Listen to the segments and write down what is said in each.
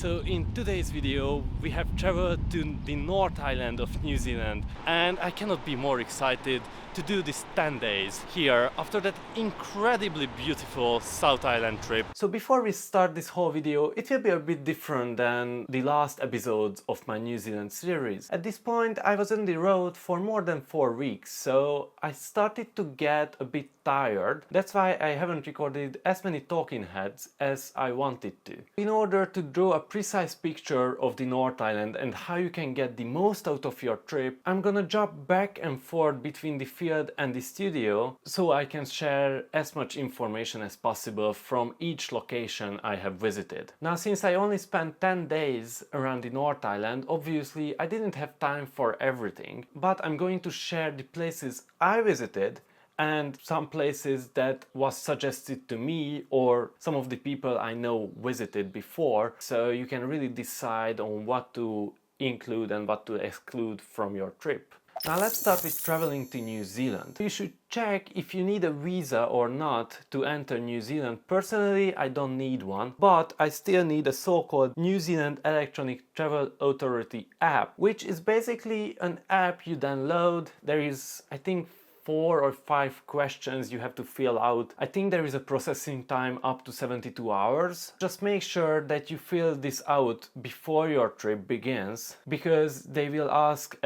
So in today's video we have traveled to the North Island of New Zealand, and I cannot be more excited to do this 10 days here after that incredibly beautiful South Island trip. So before we start this whole video, it will be a bit different than the last episodes of my New Zealand series. At this point I was on the road for more than 4 weeks, so I started to get a bit tired. That's why I haven't recorded as many talking heads as I wanted to. In order to draw a precise picture of the North Island and how you can get the most out of your trip, I'm gonna jump back and forth between the field and the studio so I can share as much information as possible from each location I have visited. Now, since I only spent 10 days around the North Island, obviously I didn't have time for everything, but I'm going to share the places I visited and some places that was suggested to me or some of the people I know visited before, so you can really decide on what to include and what to exclude from your trip. Now let's start with traveling to New Zealand. You should check if you need a visa or not to enter New Zealand. Personally, I don't need one, but I still need a so-called New Zealand Electronic Travel Authority app, which is basically an app you download. There is, I think, 4 or 5 questions you have to fill out. I think there is a processing time up to 72 hours. Just make sure that you fill this out before your trip begins, because they will ask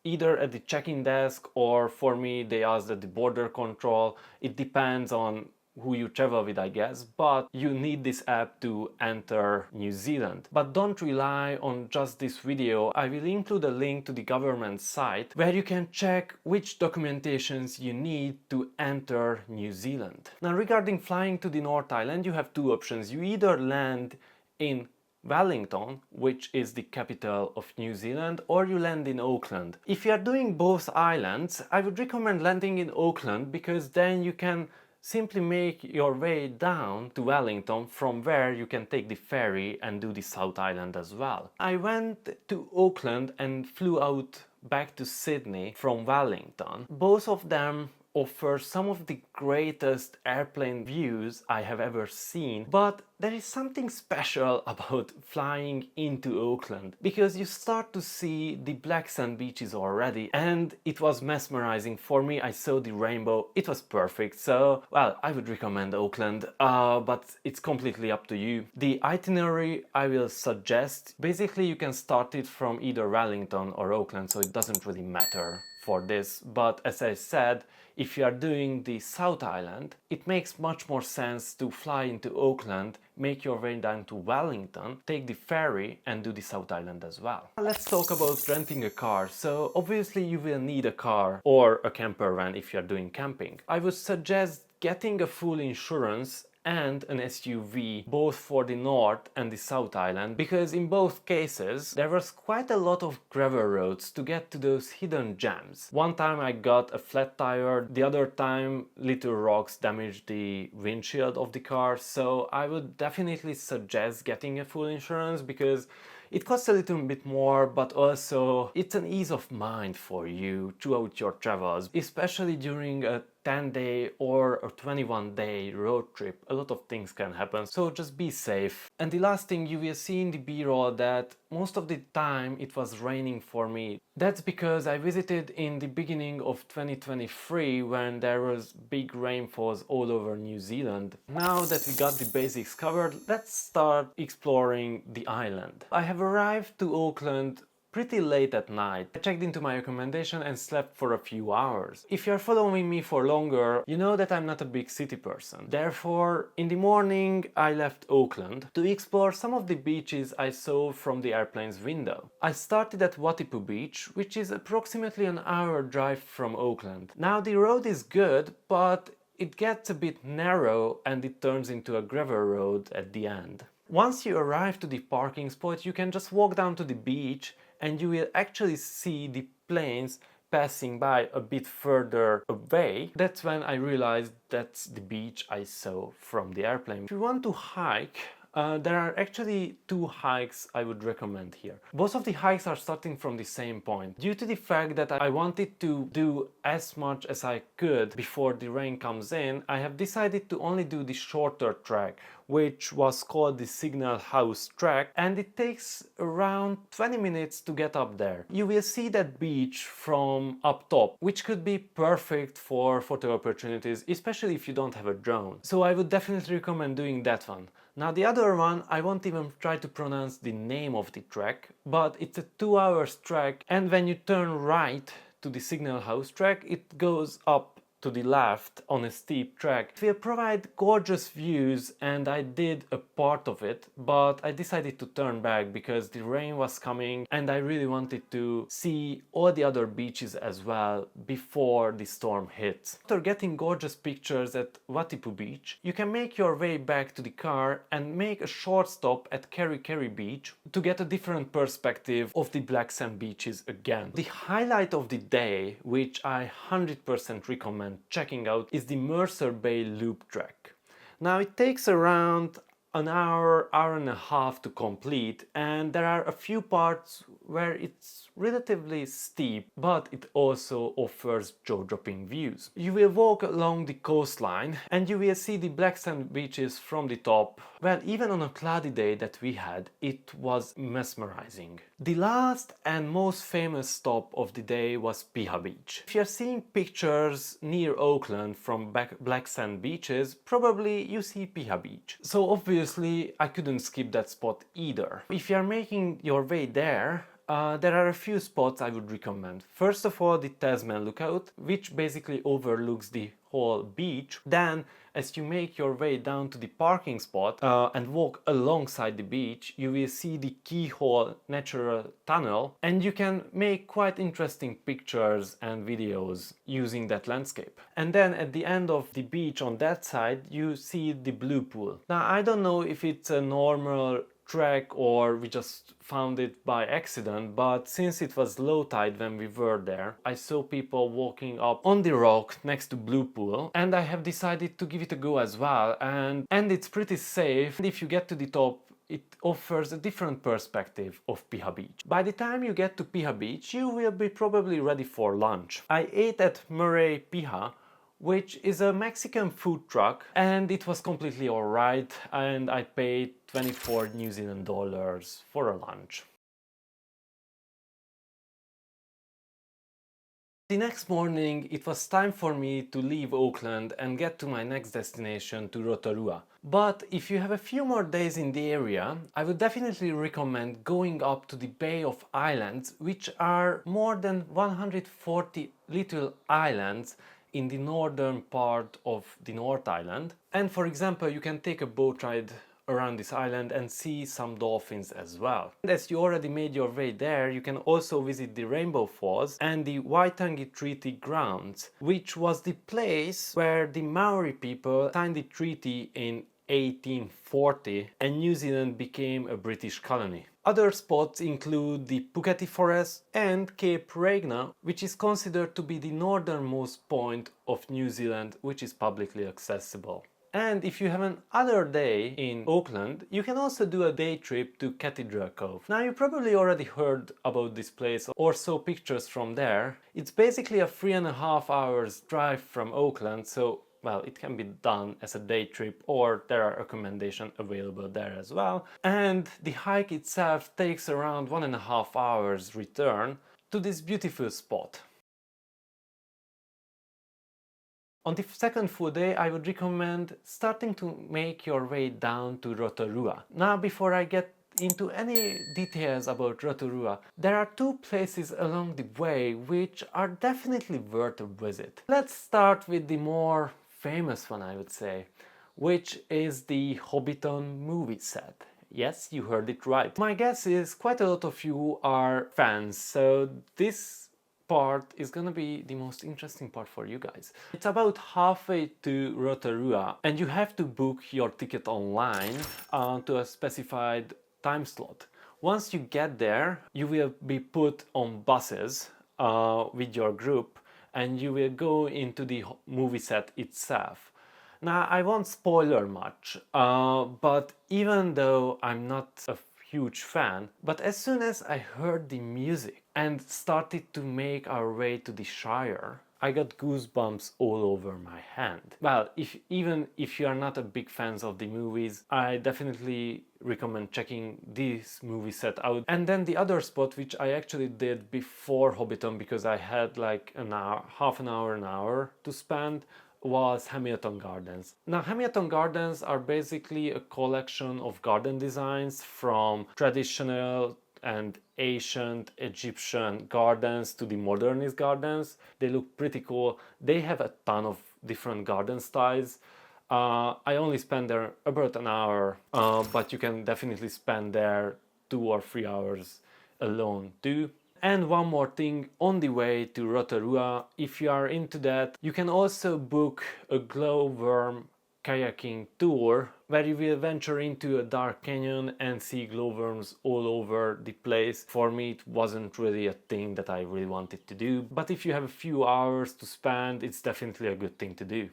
either at the check-in desk, or for me they asked at the border control. It depends on who you travel with, I guess, but you need this app to enter New Zealand. But don't rely on just this video. I will include a link to the government site where you can check which documentations you need to enter New Zealand. Now, regarding flying to the North Island, you have 2 options. You either land in Wellington, which is the capital of New Zealand, or you land in Auckland. If you are doing both islands, I would recommend landing in Auckland, because then you can simply make your way down to Wellington, from where you can take the ferry and do the South Island as well. I went to Auckland and flew out back to Sydney from Wellington. Both of them offer some of the greatest airplane views I have ever seen, but there is something special about flying into Auckland, because you start to see the black sand beaches already, and it was mesmerizing for me. I saw the rainbow, it was perfect, so well, I would recommend Auckland, but it's completely up to you. The itinerary I will suggest, basically you can start it from either Wellington or Auckland, so it doesn't really matter for this, but as I said, if you are doing the South Island, it makes much more sense to fly into Auckland, make your way down to Wellington, take the ferry and do the South Island as well. Let's talk about renting a car. So obviously you will need a car or a camper van if you are doing camping. I would suggest getting a full insurance and an SUV, both for the North and the South Island, because in both cases there was quite a lot of gravel roads to get to those hidden gems. One time I got a flat tire, the other time little rocks damaged the windshield of the car, so I would definitely suggest getting a full insurance, because it costs a little bit more, but also it's an ease of mind for you throughout your travels, especially during a 10-day or a 21-day road trip. A lot of things can happen, so just be safe. And the last thing, you will see in the B-roll that most of the time it was raining for me. That's because I visited in the beginning of 2023, when there was big rainfalls all over New Zealand. Now that we got the basics covered, let's start exploring the island. I have arrived to Auckland pretty late at night. I checked into my accommodation and slept for a few hours. If you're following me for longer, you know that I'm not a big city person. Therefore, in the morning I left Auckland to explore some of the beaches I saw from the airplane's window. I started at Watipu Beach, which is approximately an hour drive from Auckland. Now the road is good, but it gets a bit narrow and it turns into a gravel road at the end. Once you arrive to the parking spot, you can just walk down to the beach and you will actually see the planes passing by a bit further away. That's when I realized that's the beach I saw from the airplane. If you want to hike, There are actually two hikes I would recommend here. Both of the hikes are starting from the same point. Due to the fact that I wanted to do as much as I could before the rain comes in, I have decided to only do the shorter track, which was called the Signal House track, and it takes around 20 minutes to get up there. You will see that beach from up top, which could be perfect for photo opportunities, especially if you don't have a drone. So I would definitely recommend doing that one. Now the other one, I won't even try to pronounce the name of the track, but it's a 2 hours track, and when you turn right to the Signal House track, it goes up to the left on a steep track. It will provide gorgeous views, and I did a part of it, but I decided to turn back because the rain was coming and I really wanted to see all the other beaches as well before the storm hits. After getting gorgeous pictures at Watipu Beach, you can make your way back to the car and make a short stop at Keri Keri Beach to get a different perspective of the black sand beaches again. The highlight of the day, which I 100% recommend checking out, is the Mercer Bay Loop track. Now it takes around an hour, hour and a half to complete, and there are a few parts where it's relatively steep, but it also offers jaw-dropping views. You will walk along the coastline and you will see the black sand beaches from the top. Well, even on a cloudy day that we had, it was mesmerizing. The last and most famous stop of the day was Piha Beach. If you're seeing pictures near Auckland from black sand beaches, probably you see Piha Beach. So obviously I couldn't skip that spot either. If you're making your way there, there are a few spots I would recommend. First of all, the Tasman Lookout, which basically overlooks the whole beach. Then, as you make your way down to the parking spot and walk alongside the beach, you will see the Keyhole Natural Tunnel, and you can make quite interesting pictures and videos using that landscape. And then at the end of the beach on that side, you see the Blue Pool. Now, I don't know if it's a normal track or we just found it by accident, but since it was low tide when we were there, I saw people walking up on the rock next to Blue Pool, and I have decided to give it a go as well, and it's pretty safe. And if you get to the top, it offers a different perspective of Piha Beach. By the time you get to Piha Beach, you will be probably ready for lunch. I ate at Murray Piha, which is a Mexican food truck, and it was completely alright, and I paid 24 New Zealand dollars for a lunch. The next morning it was time for me to leave Auckland and get to my next destination, to Rotorua. But if you have a few more days in the area, I would definitely recommend going up to the Bay of Islands, which are more than 140 little islands in the northern part of the North Island. And for example, you can take a boat ride around this island and see some dolphins as well. And as you already made your way there, you can also visit the Rainbow Falls and the Waitangi Treaty Grounds, which was the place where the Maori people signed the treaty in 1840 and New Zealand became a British colony. Other spots include the Puketi Forest and Cape Regna, which is considered to be the northernmost point of New Zealand, which is publicly accessible. And if you have another day in Auckland, you can also do a day trip to Cathedral Cove. Now, you probably already heard about this place or saw pictures from there. It's basically a 3.5 hours drive from Auckland, so well, it can be done as a day trip, or there are accommodations available there as well. And the hike itself takes around 1.5 hours return to this beautiful spot. On the second full day, I would recommend starting to make your way down to Rotorua. Now, before I get into any details about Rotorua, there are two places along the way which are definitely worth a visit. Let's start with the more famous one, I would say, which is the Hobbiton movie set. Yes, you heard it right. My guess is quite a lot of you are fans, so this part is gonna be the most interesting part for you guys. It's about halfway to Rotorua, and you have to book your ticket online to a specified time slot. Once you get there, you will be put on buses with your group, and you will go into the movie set itself. Now, I won't spoiler much, but even though I'm not a huge fan, but as soon as I heard the music and started to make our way to the Shire, I got goosebumps all over my hand. Well, even if you are not a big fans of the movies, I definitely recommend checking this movie set out. And then the other spot, which I actually did before Hobbiton because I had like an hour, an hour to spend, was Hamilton Gardens. Now, Hamilton Gardens are basically a collection of garden designs from traditional and ancient Egyptian gardens to the modernist gardens. They look pretty cool. They have a ton of different garden styles. I only spent there about an hour, but you can definitely spend there 2 or 3 hours alone too. And one more thing, on the way to Rotorua, if you are into that, you can also book a glowworm kayaking tour where you will venture into a dark canyon and see glowworms all over the place. For me, it wasn't really a thing that I really wanted to do, but if you have a few hours to spend, it's definitely a good thing to do.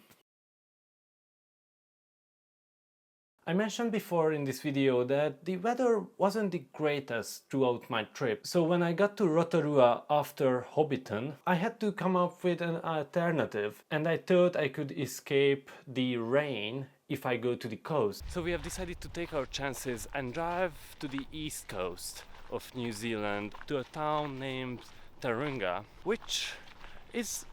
I mentioned before in this video that the weather wasn't the greatest throughout my trip, so when I got to Rotorua after Hobbiton, I had to come up with an alternative, and I thought I could escape the rain if I go to the coast. So we have decided to take our chances and drive to the east coast of New Zealand to a town named Tauranga, which is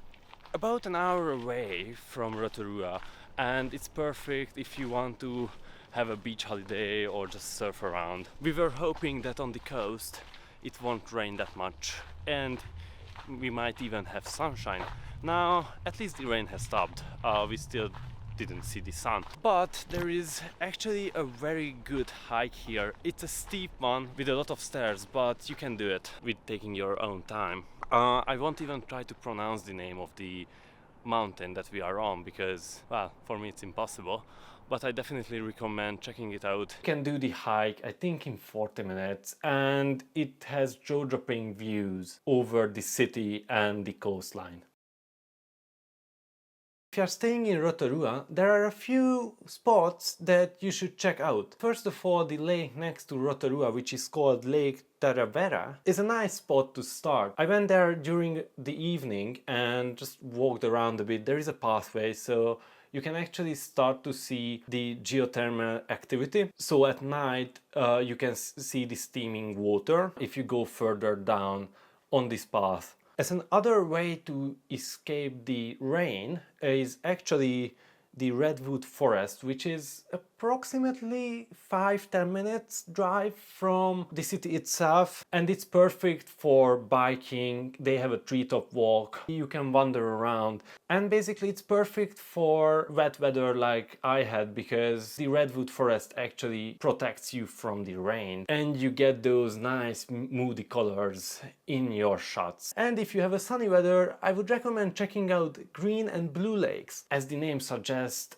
about an hour away from Rotorua, and it's perfect if you want to have a beach holiday or just surf around. We were hoping that on the coast it won't rain that much and we might even have sunshine. Now, at least the rain has stopped. We still didn't see the sun, but there is actually a very good hike here. It's a steep one with a lot of stairs, but you can do it with taking your own time. I won't even try to pronounce the name of the mountain that we are on because, well, for me it's impossible, but I definitely recommend checking it out. You can do the hike, I think, in 40 minutes, and it has jaw-dropping views over the city and the coastline. If you are staying in Rotorua, there are a few spots that you should check out. First of all, the lake next to Rotorua, which is called Lake Taravera, is a nice spot to start. I went there during the evening and just walked around a bit. There is a pathway, so you can actually start to see the geothermal activity. So at night you can see the steaming water if you go further down on this path. As another way to escape the rain is actually the redwood forest, which is approximately 5-10 minutes drive from the city itself, and it's perfect for biking. They have a treetop walk, you can wander around, and basically it's perfect for wet weather like I had, because the redwood forest actually protects you from the rain and you get those nice moody colors in your shots. And if you have a sunny weather, I would recommend checking out Green and Blue Lakes. As the name suggests,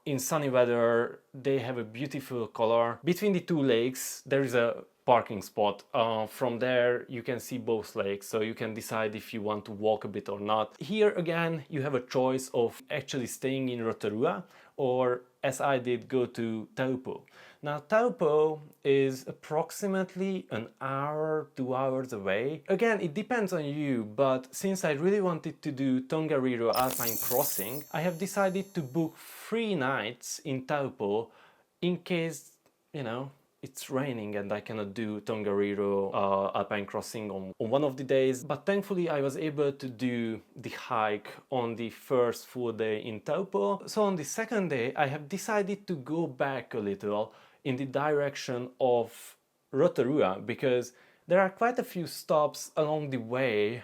in sunny weather they have a beautiful color. Between the two lakes there is a parking spot. From there you can see both lakes, so you can decide if you want to walk a bit or not. Here again you have a choice of actually staying in Rotorua, or as I did, go to Taupo. Now Taupo is approximately an hour, 2 hours away. Again, it depends on you, but since I really wanted to do Tongariro Alpine crossing, I have decided to book 3 nights in Taupo in case, you know, it's raining and I cannot do Tongariro Alpine crossing on one of the days. But thankfully I was able to do the hike on the first full day in Taupo. So on the second day I have decided to go back a little in the direction of Rotorua, because there are quite a few stops along the way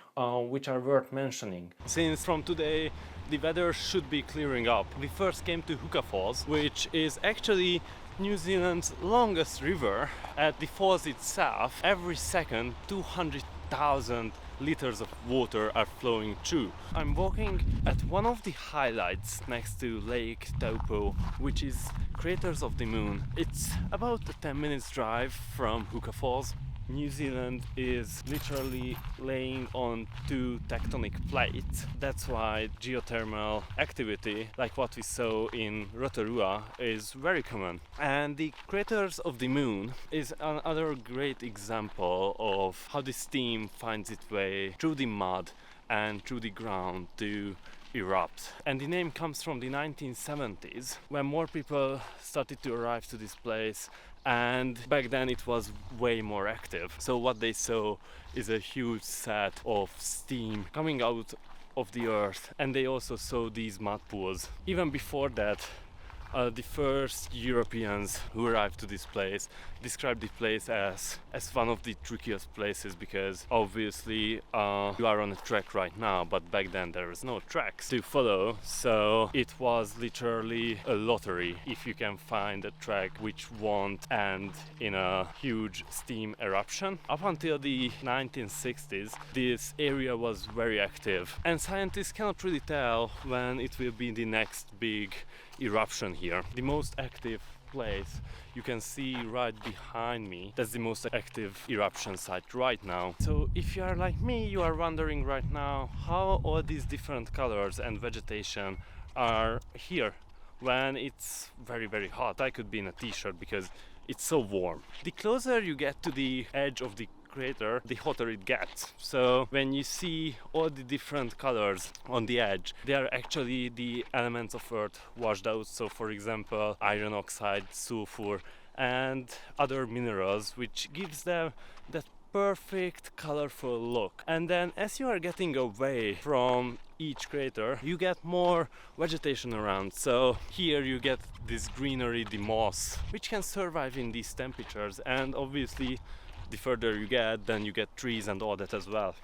which are worth mentioning. Since from today the weather should be clearing up. We first came to Huka Falls, which is actually New Zealand's longest river. At the falls itself, every second 200,000 liters of water are flowing through. I'm walking at one of the highlights next to Lake Taupo, which is Craters of the Moon. It's about a 10 minutes drive from Huka Falls. New Zealand is literally laying on two tectonic plates. That's why geothermal activity, like what we saw in Rotorua, is very common. And the craters of the moon is another great example of how the steam finds its way through the mud and through the ground to erupt. And the name comes from the 1970s, when more people started to arrive to this place, and back then it was way more active. So what they saw is a huge set of steam coming out of the earth, and they also saw these mud pools. Even before that, the first Europeans who arrived to this place described the place as one of the trickiest places, because obviously you are on a track right now, but back then there was no tracks to follow, so it was literally a lottery if you can find a track which won't end in a huge steam eruption. Up until the 1960s, this area was very active, and scientists cannot really tell when it will be the next big eruption here. The most active place you can see right behind me, that's the most active eruption site right now. So if you are like me, you are wondering right now how all these different colors and vegetation are here when it's very hot. I could be in a t-shirt because it's so warm. The closer you get to the edge of the crater, the hotter it gets. So when you see all the different colors on the edge, they are actually the elements of earth washed out. So for example, iron oxide, sulfur and other minerals, which gives them that perfect colorful look. And then as you are getting away from each crater, you get more vegetation around. So here you get this greenery, the moss, which can survive in these temperatures, and obviously the further you get, then you get trees and all that as well.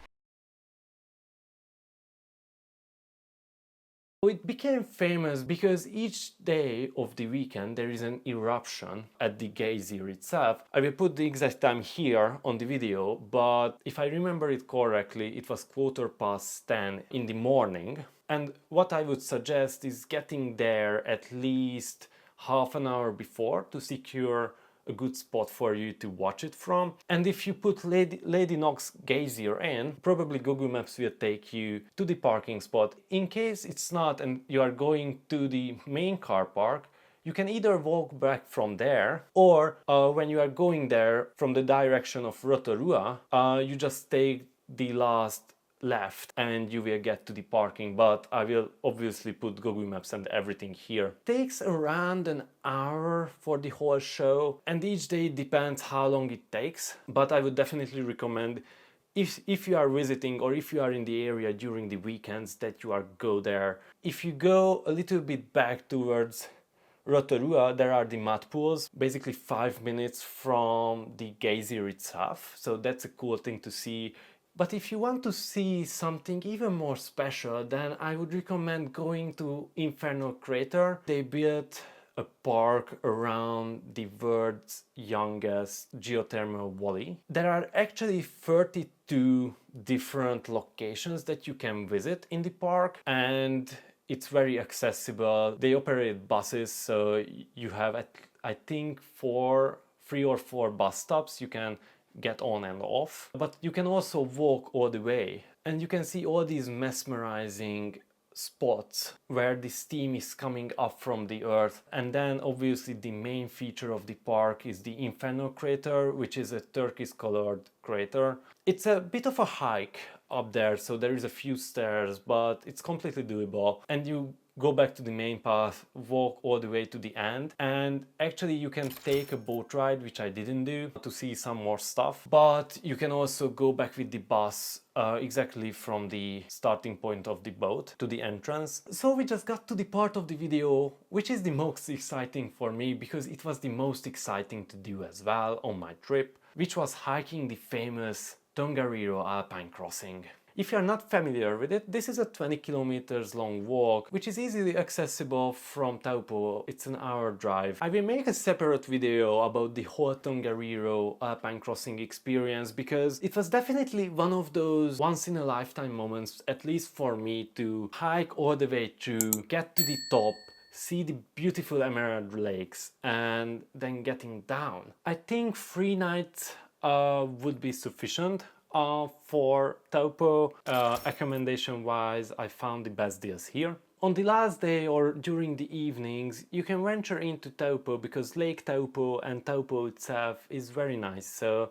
It became famous because each day of the weekend there is an eruption at the geyser itself. I will put the exact time here on the video, but if I remember it correctly, it was 10:15 in the morning. And what I would suggest is getting there at least half an hour before to secure a good spot for you to watch it from. And if you put Lady Knox Geyser in, probably Google Maps will take you to the parking spot. In case it's not and you are going to the main car park, you can either walk back from there, or when you are going there from the direction of Rotorua, you just take the last left and you will get to the parking, but I will obviously put Google Maps and everything here. It takes around an hour for the whole show, and each day depends how long it takes, but I would definitely recommend, if you are visiting or if you are in the area during the weekends, that you are go there. If you go a little bit back towards Rotorua, there are the mud pools, basically 5 minutes from the geyser itself, so that's a cool thing to see. But if you want to see something even more special, then I would recommend going to Inferno Crater. They built a park around the world's youngest geothermal valley. There are actually 32 different locations that you can visit in the park, and it's very accessible. They operate buses, so you have, I think, 3 or 4 bus stops you can get on and off, but you can also walk all the way, and you can see all these mesmerizing spots where the steam is coming up from the earth. And then obviously the main feature of the park is the Inferno Crater, which is a turquoise colored crater. It's a bit of a hike up there, so there is a few stairs, but it's completely doable, and you go back to the main path, walk all the way to the end, and actually you can take a boat ride, which I didn't do, to see some more stuff, but you can also go back with the bus exactly from the starting point of the boat to the entrance. So we just got to the part of the video which is the most exciting for me, because it was the most exciting to do as well on my trip, which was hiking the famous Tongariro Alpine crossing. If you are not familiar with it, this is a 20 kilometers long walk, which is easily accessible from Taupo. It's an hour drive. I will make a separate video about the whole Tongariro Alpine crossing experience, because it was definitely one of those once in a lifetime moments, at least for me, to hike all the way through, get to the top, see the beautiful emerald lakes, and then getting down. I think 3 nights would be sufficient. For Taupo, accommodation wise, I found the best deals here. On the last day or during the evenings, you can venture into Taupo because Lake Taupo and Taupo itself is very nice, so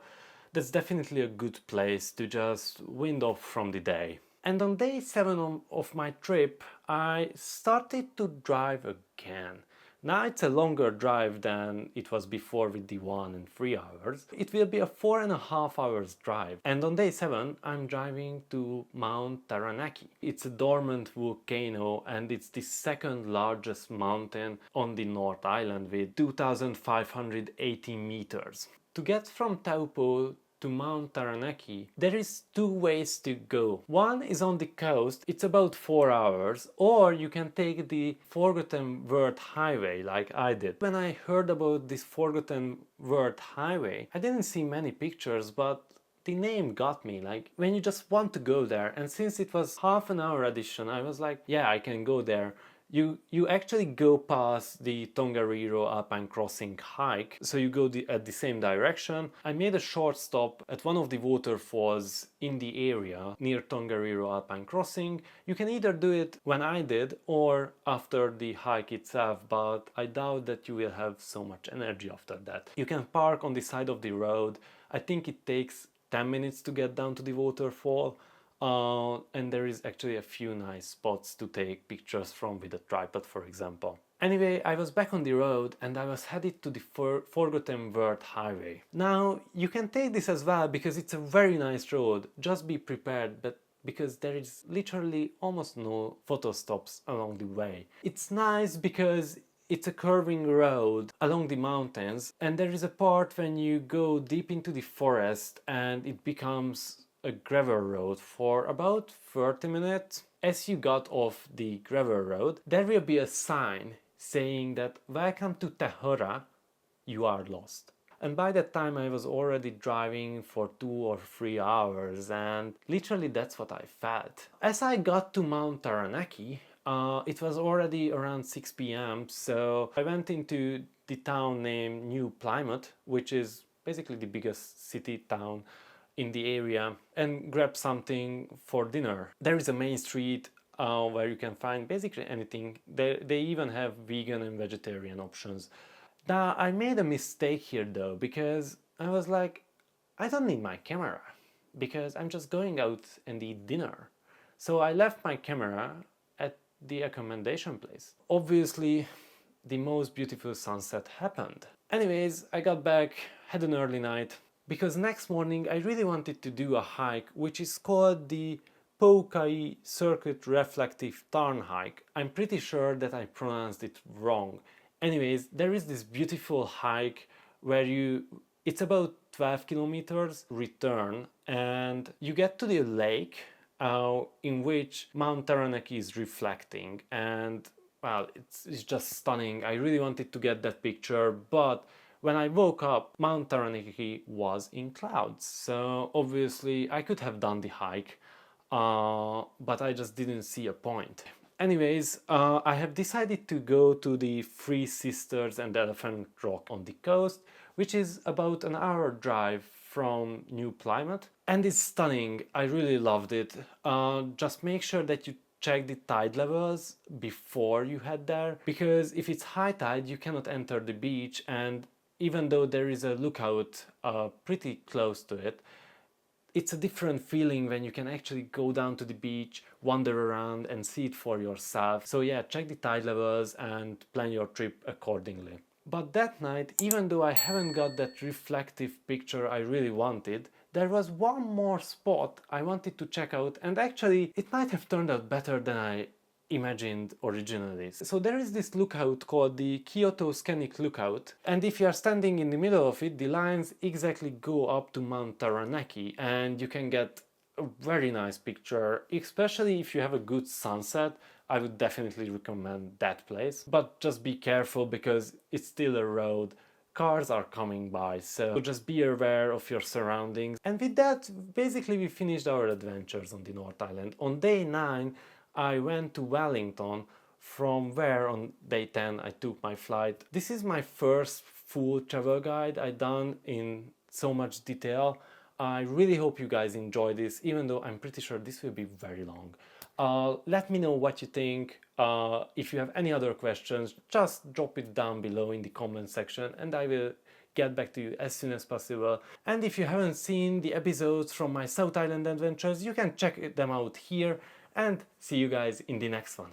that's definitely a good place to just wind off from the day. And on day 7 of my trip, I started to drive again. Now it's a longer drive than it was before with the 1 and 3 hours. It will be a 4.5 hours drive. And on day 7 I'm driving to Mount Taranaki. It's a dormant volcano and it's the second largest mountain on the North Island with 2,580 meters. To get from Taupo to Mount Taranaki, there is 2 ways to go. One is on the coast, it's about 4 hours, or you can take the Forgotten Word Highway like I did. When I heard about this Forgotten Word Highway, I didn't see many pictures, but the name got me, like when you just want to go there, and since it was half an hour addition, I was like, yeah, I can go there. You actually go past the Tongariro Alpine crossing hike, so you go at the same direction. I made a short stop at one of the waterfalls in the area near Tongariro Alpine crossing. You can either do it when I did or after the hike itself, but I doubt that you will have so much energy after that. You can park on the side of the road. I think it takes 10 minutes to get down to the waterfall. And there is actually a few nice spots to take pictures from with a tripod, for example. Anyway, I was back on the road and I was headed to the Forgotten Word Highway. Now, you can take this as well because it's a very nice road. Just be prepared, but because there is literally almost no photo stops along the way. It's nice because it's a curving road along the mountains, and there is a part when you go deep into the forest and it becomes a gravel road for about 30 minutes. As you got off the gravel road, there will be a sign saying that welcome to Tahura, you are lost. And by that time I was already driving for 2 or 3 hours, and literally that's what I felt. As I got to Mount Taranaki, it was already around 6 p.m. so I went into the town named New Plymouth, which is basically the biggest city town in the area, and grab something for dinner. There is a main street where you can find basically anything. They even have vegan and vegetarian options. Now, I made a mistake here though, because I was like, I don't need my camera because I'm just going out and eat dinner. So I left my camera at the accommodation place. Obviously, the most beautiful sunset happened. Anyways, I got back, had an early night, because next morning I really wanted to do a hike which is called the Poukai Circuit Reflective Tarn hike. I'm pretty sure that I pronounced it wrong. Anyways, there is this beautiful hike where it's about 12 kilometers return, and you get to the lake in which Mount Taranaki is reflecting, and well, it's just stunning. I really wanted to get that picture, but when I woke up, Mount Taranaki was in clouds, so obviously I could have done the hike, but I just didn't see a point. Anyways, I have decided to go to the Three Sisters and Elephant Rock on the coast, which is about an hour drive from New Plymouth, and it's stunning. I really loved it. Just make sure that you check the tide levels before you head there, because if it's high tide you cannot enter the beach, and even though there is a lookout pretty close to it, it's a different feeling when you can actually go down to the beach, wander around and see it for yourself. So yeah, check the tide levels and plan your trip accordingly. But that night, even though I haven't got that reflective picture I really wanted, there was one more spot I wanted to check out, and actually it might have turned out better than I imagined originally. So there is this lookout called the Kyoto Scenic Lookout, and if you are standing in the middle of it, the lines exactly go up to Mount Taranaki, and you can get a very nice picture, especially if you have a good sunset. I would definitely recommend that place, but just be careful because it's still a road. Cars are coming by, so just be aware of your surroundings. And with that, basically we finished our adventures on the North Island. On day 9, I went to Wellington, from where on day 10 I took my flight. This is my first full travel guide I done in so much detail. I really hope you guys enjoy this, even though I'm pretty sure this will be very long. Let me know what you think. If you have any other questions, just drop it down below in the comment section and I will get back to you as soon as possible. And if you haven't seen the episodes from my South Island adventures, you can check them out here, and see you guys in the next one.